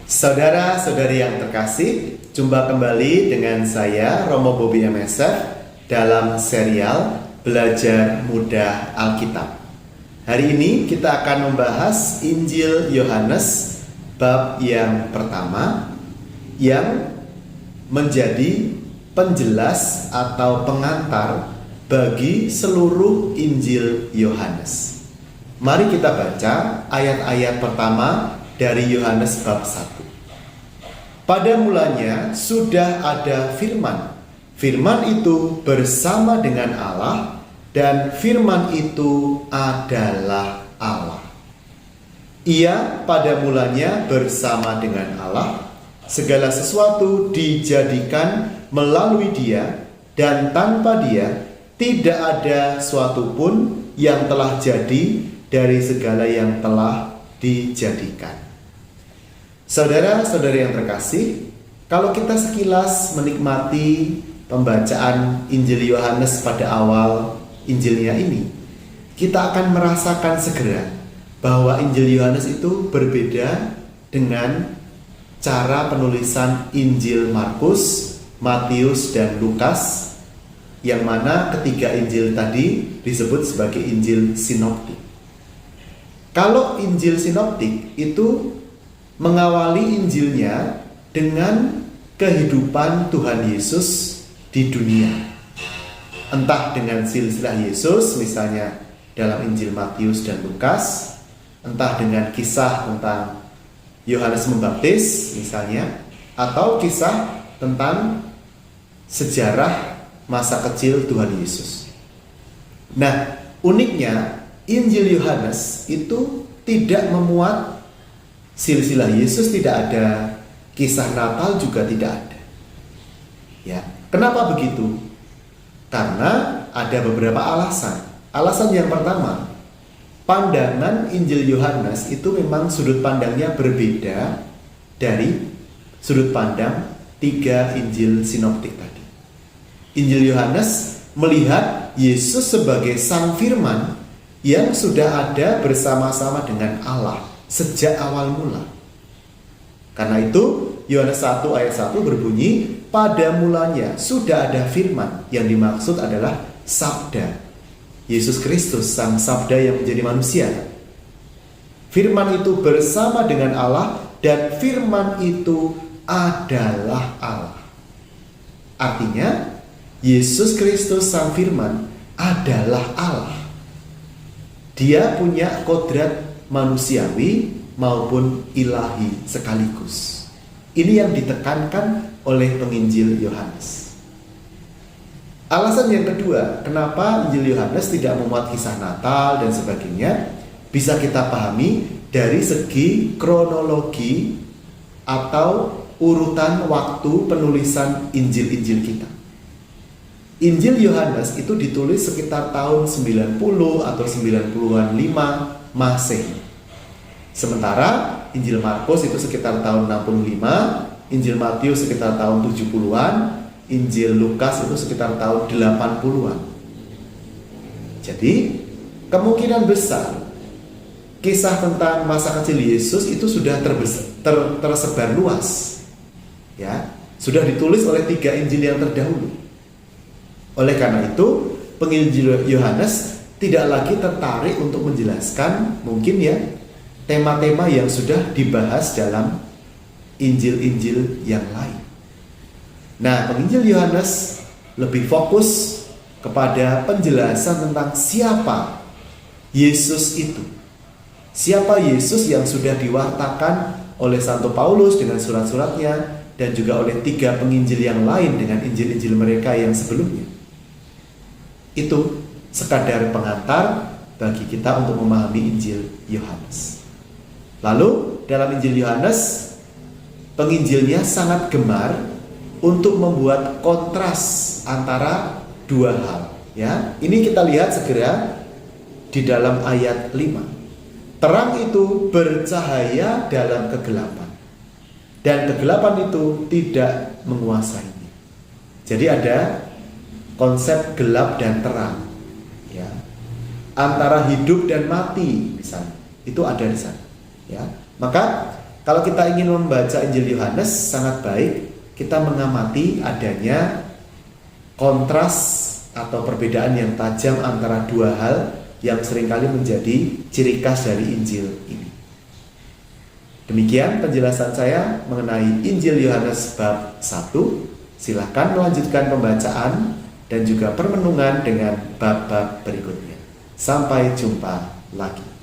Saudara-saudari yang terkasih, jumpa kembali dengan saya Romo Bobi MSF dalam serial Belajar Mudah Alkitab. Hari ini kita akan membahas Injil Yohanes bab yang pertama yang menjadi penjelas atau pengantar bagi seluruh Injil Yohanes. Mari kita baca ayat-ayat pertama dari Yohanes bab 1. Pada mulanya sudah ada firman. Firman itu bersama dengan Allah, dan firman itu adalah Allah. Ia pada mulanya bersama dengan Allah. Segala sesuatu dijadikan melalui Dia, dan tanpa Dia tidak ada suatu pun yang telah jadi dari segala yang telah dijadikan. Saudara-saudari yang terkasih, kalau kita sekilas menikmati pembacaan Injil Yohanes pada awal Injilnya ini, kita akan merasakan segera bahwa Injil Yohanes itu berbeda dengan cara penulisan Injil Markus, Matius, dan Lukas, yang mana ketiga Injil tadi disebut sebagai Injil sinoptik. Kalau Injil sinoptik itu mengawali Injilnya dengan kehidupan Tuhan Yesus di dunia. Entah dengan silsilah Yesus, misalnya dalam Injil Matius dan Lukas, entah dengan kisah tentang Yohanes Pembaptis misalnya, atau kisah tentang sejarah masa kecil Tuhan Yesus. Nah, uniknya Injil Yohanes itu tidak memuat silsilah Yesus, tidak ada kisah Natal, juga tidak ada. Ya, kenapa begitu? Karena ada beberapa alasan. Alasan yang pertama, pandangan Injil Yohanes itu memang sudut pandangnya berbeda dari sudut pandang tiga Injil sinoptik tadi. Injil Yohanes melihat Yesus sebagai Sang Firman yang sudah ada bersama-sama dengan Allah sejak awal mula. Karena itu Yohanes 1 ayat 1 berbunyi, pada mulanya sudah ada firman, yang dimaksud adalah sabda Yesus Kristus, Sang Sabda yang menjadi manusia. Firman itu bersama dengan Allah, dan firman itu adalah Allah. Artinya Yesus Kristus Sang Firman adalah Allah. Dia punya kodrat manusiawi maupun ilahi sekaligus. Ini yang ditekankan oleh penginjil Yohanes. Alasan yang kedua, kenapa Injil Yohanes tidak memuat kisah Natal dan sebagainya, bisa kita pahami dari segi kronologi atau urutan waktu penulisan Injil-Injil kita. Injil Yohanes itu ditulis sekitar tahun 90 atau 90-an 5 Masehi. Sementara Injil Markus itu sekitar tahun 65, Injil Matius sekitar tahun 70-an, Injil Lukas itu sekitar tahun 80-an. Jadi, kemungkinan besar kisah tentang masa kecil Yesus itu sudah tersebar luas. Ya, sudah ditulis oleh tiga Injil yang terdahulu. Oleh karena itu, penginjil Yohanes tidak lagi tertarik untuk menjelaskan mungkin ya tema-tema yang sudah dibahas dalam Injil-Injil yang lain. Nah, penginjil Yohanes lebih fokus kepada penjelasan tentang siapa Yesus itu. Siapa Yesus yang sudah diwartakan oleh Santo Paulus dengan surat-suratnya, dan juga oleh tiga penginjil yang lain dengan Injil-Injil mereka yang sebelumnya. Itu sekadar pengantar bagi kita untuk memahami Injil Yohanes. Lalu dalam Injil Yohanes, penginjilnya sangat gemar untuk membuat kontras antara dua hal. Ya, ini kita lihat segera di dalam ayat 5. Terang itu bercahaya dalam kegelapan, dan kegelapan itu tidak menguasainya. Jadi ada konsep gelap dan terang. Ya, antara hidup dan mati misalnya, itu ada di sana. Ya, maka Kalau kita ingin membaca Injil Yohanes, sangat baik kita mengamati adanya kontras atau perbedaan yang tajam antara dua hal yang seringkali menjadi ciri khas dari Injil ini. Demikian penjelasan saya mengenai Injil Yohanes bab 1. Silakan melanjutkan pembacaan dan juga permenungan dengan bab-bab berikutnya. Sampai jumpa lagi.